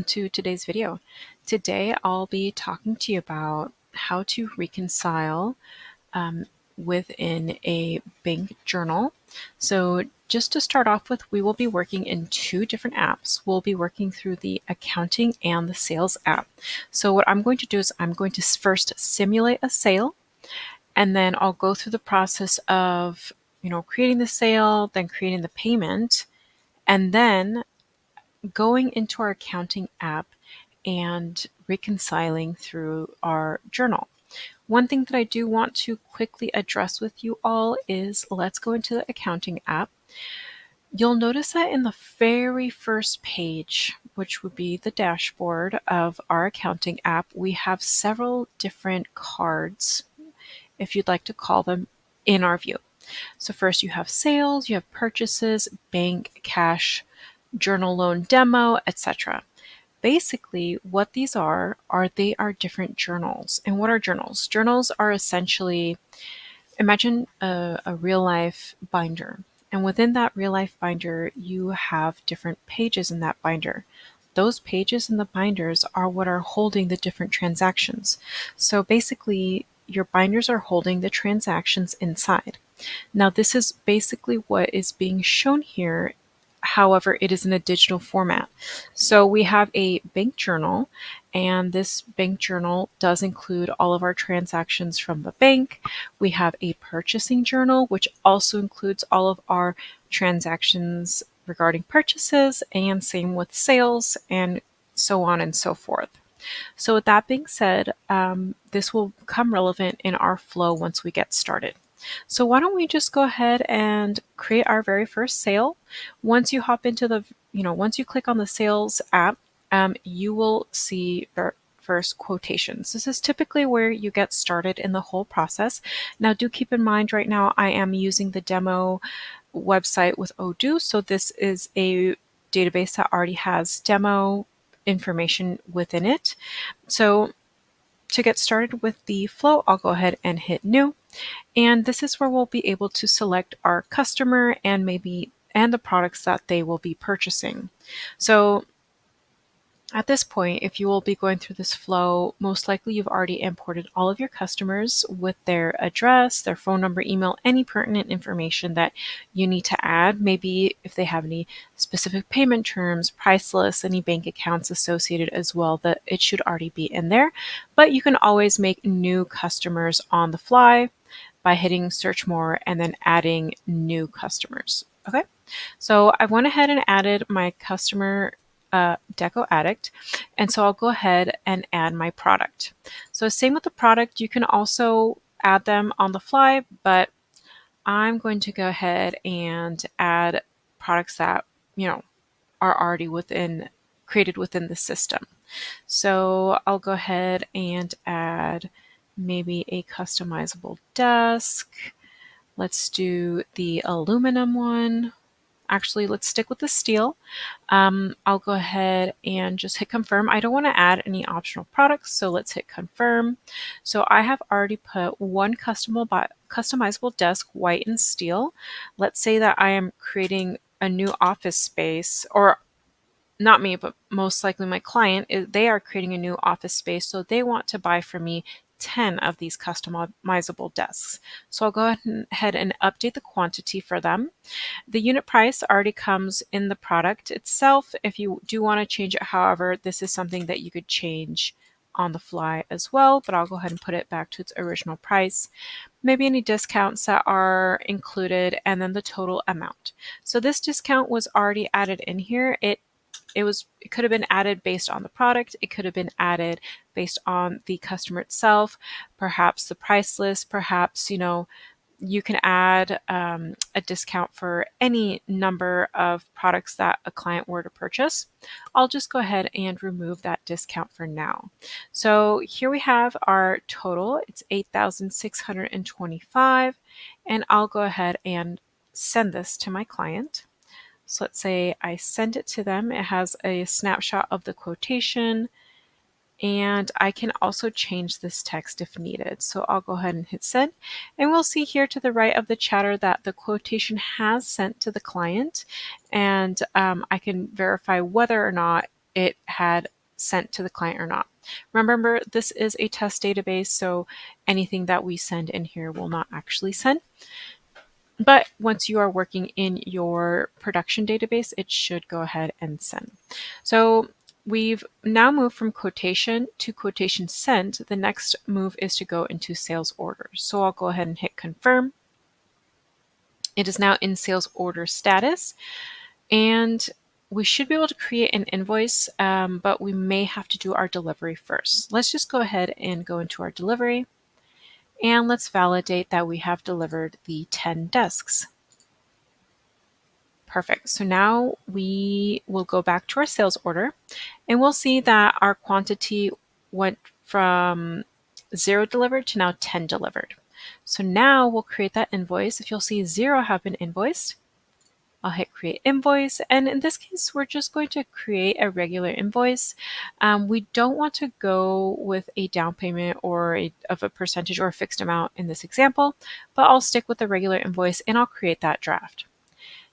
to today's video. Today I'll be talking to you about how to reconcile within a bank journal. So just to start off with, we will be working in two different apps. We'll be working through the accounting and the sales app. So what I'm going to do is I'm going to first simulate a sale, and then I'll go through the process of creating the sale, then creating the payment, and then going into our accounting app and reconciling through our journal. One thing that I do want to quickly address with you all is, let's go into the accounting app. You'll notice that in the very first page, which would be the dashboard of our accounting app, we have several different cards, if you'd like to call them, in our view. So first you have sales, you have purchases, bank, cash, journal loan demo, etc. Basically, what these are they are different journals. And what are journals? Journals are essentially, imagine a real life binder. And within that real life binder, you have different pages in that binder. Those pages in the binders are what are holding the different transactions. So basically, your binders are holding the transactions inside. Now, this is basically what is being shown here. However, it is in a digital format. So we have a bank journal, and this bank journal does include all of our transactions from the bank. We have a purchasing journal, which also includes all of our transactions regarding purchases, and same with sales, and so on and so forth. So with that being said, this will become relevant in our flow once we get started. So why don't we just go ahead and create our very first sale. Once you hop into once you click on the sales app, you will see first quotations. This is typically where you get started in the whole process. Now do keep in mind, right now I am using the demo website with Odoo. So this is a database that already has demo information within it. So to get started with the flow, I'll go ahead and hit new. And this is where we'll be able to select our customer and the products that they will be purchasing. So at this point, if you will be going through this flow, most likely you've already imported all of your customers with their address, their phone number, email, any pertinent information that you need to add. Maybe if they have any specific payment terms, price lists, any bank accounts associated as well, that it should already be in there. But you can always make new customers on the fly by hitting search more and then adding new customers. Okay, so I went ahead and added my customer Deco Addict, and so I'll go ahead and add my product. So same with the product, you can also add them on the fly, but I'm going to go ahead and add products that are already created within the system. So I'll go ahead and add maybe a customizable desk. Let's do the aluminum one. Actually, let's stick with the steel. I'll go ahead and just hit confirm. I don't want to add any optional products, so let's hit confirm. So I have already put one customizable desk, white and steel. Let's say that I am creating a new office space, or not me, but most likely my client, they are creating a new office space, so they want to buy from me 10 of these customizable desks. So I'll go ahead and update the quantity for them. The unit price already comes in the product itself. If you do want to change it, however, this is something that you could change on the fly as well, but I'll go ahead and put it back to its original price. Maybe any discounts that are included, and then the total amount. So this discount was already added in here. It could have been added based on the product. It could have been added based on the customer itself, perhaps the price list, perhaps, you can add a discount for any number of products that a client were to purchase. I'll just go ahead and remove that discount for now. So here we have our total. It's $8,625, and I'll go ahead and send this to my client. So let's say I send it to them. It has a snapshot of the quotation, and I can also change this text if needed. So I'll go ahead and hit send, and we'll see here to the right of the chatter that the quotation has sent to the client, and I can verify whether or not it had sent to the client or not. Remember, this is a test database, so anything that we send in here will not actually send. But once you are working in your production database, it should go ahead and send. So we've now moved from quotation to quotation sent. The next move is to go into sales orders. So I'll go ahead and hit confirm. It is now in sales order status, and we should be able to create an invoice, but we may have to do our delivery first. Let's just go ahead and go into our delivery, and let's validate that we have delivered the 10 desks. Perfect. So now we will go back to our sales order, and we'll see that our quantity went from 0 delivered to now 10 delivered. So now we'll create that invoice. If you'll see 0 have been invoiced, I'll hit create invoice. And in this case, we're just going to create a regular invoice. We don't want to go with a down payment or of a percentage or a fixed amount in this example, but I'll stick with the regular invoice and I'll create that draft.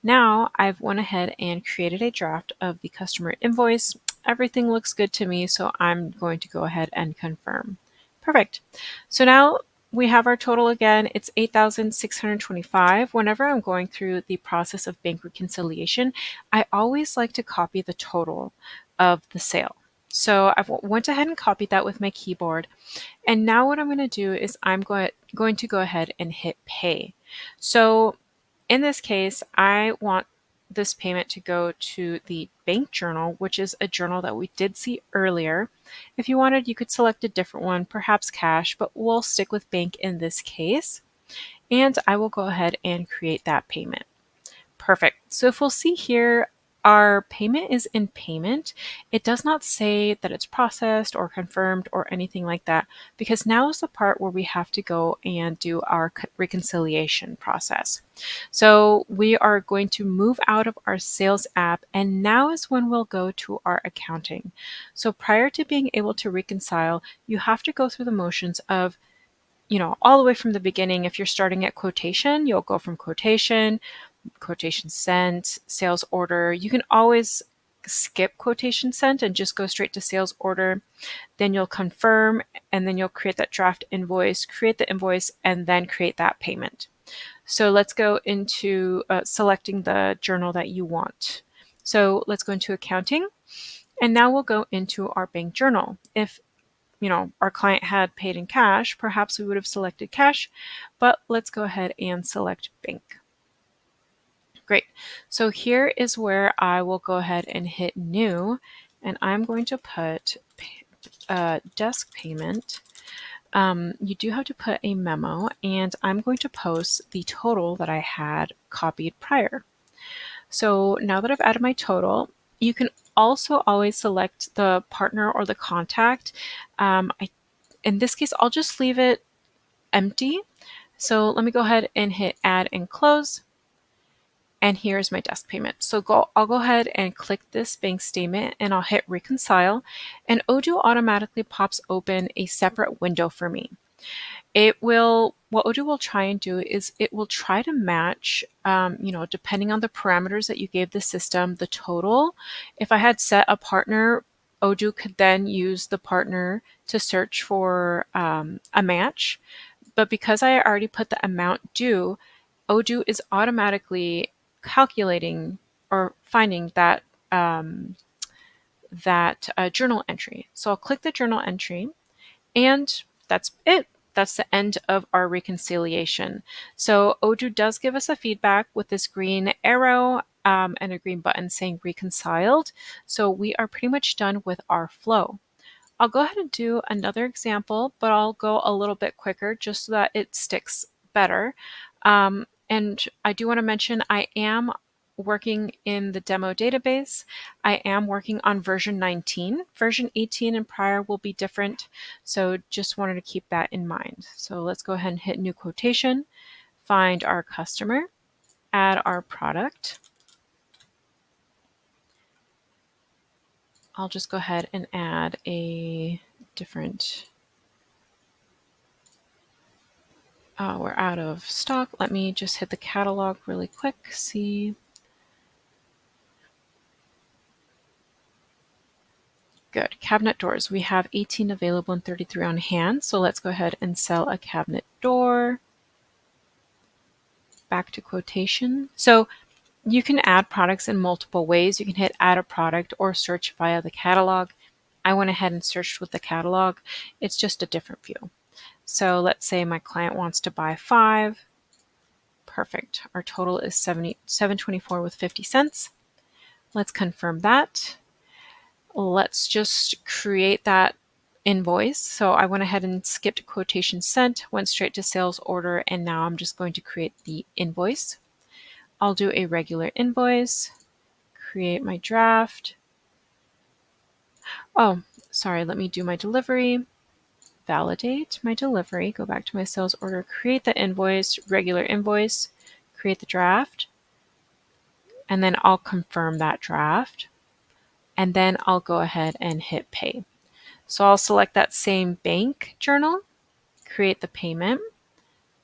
Now I've went ahead and created a draft of the customer invoice. Everything looks good to me, so I'm going to go ahead and confirm. Perfect. So now we have our total again. It's $8,625. Whenever I'm going through the process of bank reconciliation, I always like to copy the total of the sale. So I went ahead and copied that with my keyboard. And now what I'm going to do is I'm going to go ahead and hit pay. So in this case, I want this payment to go to the bank journal, which is a journal that we did see earlier. If you wanted, you could select a different one, perhaps cash, but we'll stick with bank in this case. And I will go ahead and create that payment. Perfect. So if we'll see here, our payment is in payment. It does not say that it's processed or confirmed or anything like that, because now is the part where we have to go and do our reconciliation process. So we are going to move out of our sales app, and now is when we'll go to our accounting. So prior to being able to reconcile, you have to go through the motions of, all the way from the beginning. If you're starting at quotation, you'll go from quotation sent, sales order. You can always skip quotation sent and just go straight to sales order. Then you'll confirm, and then you'll create that draft invoice, create the invoice, and then create that payment. So let's go into selecting the journal that you want. So let's go into accounting, and now we'll go into our bank journal. If our client had paid in cash, perhaps we would have selected cash, but let's go ahead and select bank. Great. So here is where I will go ahead and hit new, and I'm going to put desk payment. You do have to put a memo, and I'm going to post the total that I had copied prior. So now that I've added my total, you can also always select the partner or the contact. In this case, I'll just leave it empty. So let me go ahead and hit add and close. And here's my desk payment. So I'll go ahead and click this bank statement, and I'll hit reconcile, and Odoo automatically pops open a separate window for me. What Odoo will try and do is it will try to match, depending on the parameters that you gave the system, the total. If I had set a partner, Odoo could then use the partner to search for a match. But because I already put the amount due, Odoo is automatically calculating or finding that journal entry. So I'll click the journal entry, and that's it. That's the end of our reconciliation. So Odoo does give us a feedback with this green arrow and a green button saying reconciled. So we are pretty much done with our flow. I'll go ahead and do another example, but I'll go a little bit quicker just so that it sticks better. And I do want to mention I am working in the demo database. I am working on version 19. Version 18 and prior will be different, so just wanted to keep that in mind. So let's go ahead and hit new quotation, find our customer, add our product. I'll just go ahead and add a different, we're out of stock. Let me just hit the catalog really quick, see. Good. Cabinet doors. We have 18 available and 33 on hand. So let's go ahead and sell a cabinet door. Back to quotation. So you can add products in multiple ways. You can hit add a product or search via the catalog. I went ahead and searched with the catalog. It's just a different view. So let's say my client wants to buy 5. Perfect. Our total is $7.24 with 50 cents. Let's confirm that. Let's just create that invoice. So I went ahead and skipped quotation sent, went straight to sales order, and now I'm just going to create the invoice. I'll do a regular invoice, create my draft. Oh, sorry, let me do my delivery, validate my delivery, go back to my sales order, create the invoice, regular invoice, create the draft, and then I'll confirm that draft, and then I'll go ahead and hit pay. So I'll select that same bank journal, create the payment.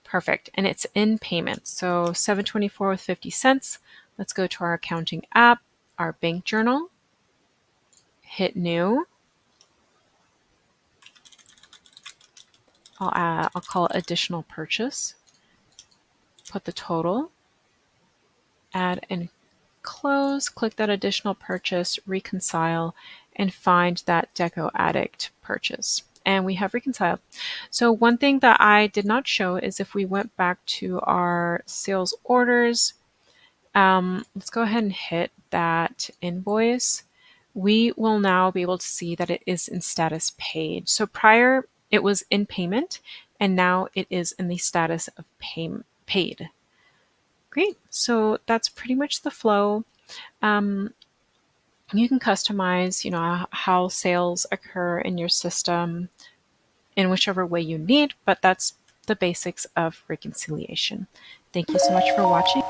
Perfect. And it's in payment. So $7.24 with 50 cents. Let's go to our accounting app, our bank journal, hit new. I'll call it additional purchase. Put the total, add and close, click that additional purchase, reconcile, and find that Deco Addict purchase. And we have reconciled. So one thing that I did not show is if we went back to our sales orders, let's go ahead and hit that invoice. We will now be able to see that it is in status paid. So prior it was in payment, and now it is in the status of paid. Great. So that's pretty much the flow. You can customize, how sales occur in your system in whichever way you need, but that's the basics of reconciliation. Thank you so much for watching.